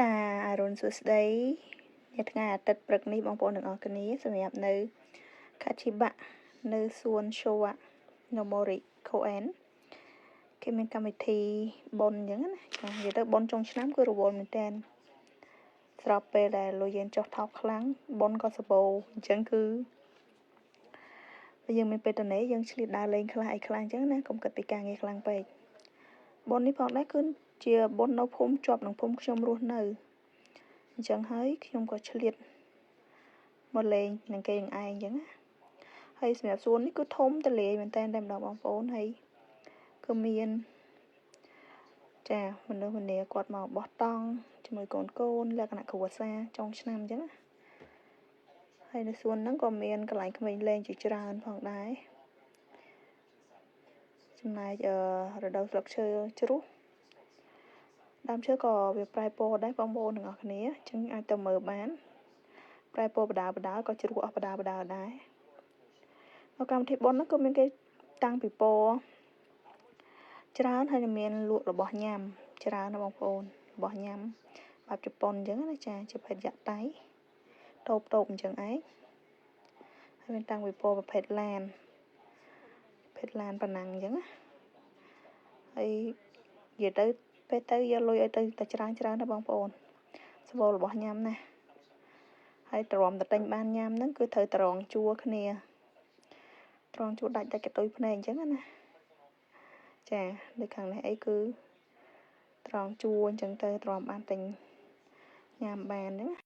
ចាអរុនសួស្តីថ្ងៃអាទិត្យព្រឹកនេះបងប្អូនទាំងអស់គ្នាសម្រាប់នៅខាជីបាក់នៅសួនឈូវនៅម៉ូរីខូអែនគេមានកម្មវិធីបុណ្យអញ្ចឹងណាចានិយាយទៅបុណ្យចុងឆ្នាំគឺរវល់មែនតើស្របពេលដែលលុយយើងចុះថោកខ្លាំងបុណ្យក៏សបោអញ្ចឹងគឺយើងមានពេលតនេយើងឆ្លៀតដើរលេងខ្លះអីខ្លះអញ្ចឹងណាកុំគិតពីការងារខ្លាំងពេកបុណ្យនេះផងដែរគឺជាបុណ្យនៅភូមិជាប់នឹងភូមិខ្ញុំរស់នៅអញ្ចឹងហើយខ្ញុំក៏ឆ្លៀតមកលេងនឹងគេនឹងឯងអញ្ចឹងណាហើយសម្រាប់សួននេះគឺធំទលាយមែនតើតែម្ដងបងប្អូនហើយគឺមានចាមនុស្សម្នាគាត់មកបោះតង់ជាមួយកូនលក្ខណៈគ្រួសារចុងឆ្នាំអញ្ចឹងណាហើយនៅសួនហ្នឹងក៏មានកន្លែងក្មេងលេងជាច្រើនផងដែរចំណែករដូវស្លឹកឈើជ្រុះដើមឈើក៏វាប្រែពណ៌ដែរបងប្អូនទាំងអស់គ្នាអញ្ចឹងអាចទៅមើលបានប្រែពណ៌បដាក៏ជ្រុះអស់បដាដែរនៅកម្មវិធីបុណ្យហ្នឹងក៏មានគេតាំងពីពណ៌ច្រើនហើយមានលក់របស់ញ៉ាំច្រើនណាបងប្អូនរបស់ញ៉ាំបែបជប៉ុនអញ្ចឹងណាចាជាភេទយ៉ាតៃតូបអញ្ចឹងឯងហើយមានតាំងពីពណ៌ប្រភេទឡានប៉ណ្ណាំងអញ្ចឹងណាហើយនិយាយទៅពេលទៅយកលុយឲ្យទៅតែច្រើនណាបងប្អូនសម្បូររបស់ញ៉ាំណាហើយទ្រាំតែទិញបានញ៉ាំហ្នឹងគឺត្រូវត្រងជួរគ្នាត្រង់ជួរដាច់កតុយភ្នែកអញ្ចឹងណាចានៅខាងនេះអីគឺត្រង់ជួរអញ្ចឹងទៅទ្រាំបានទិញញ៉ាំបានហ្នឹង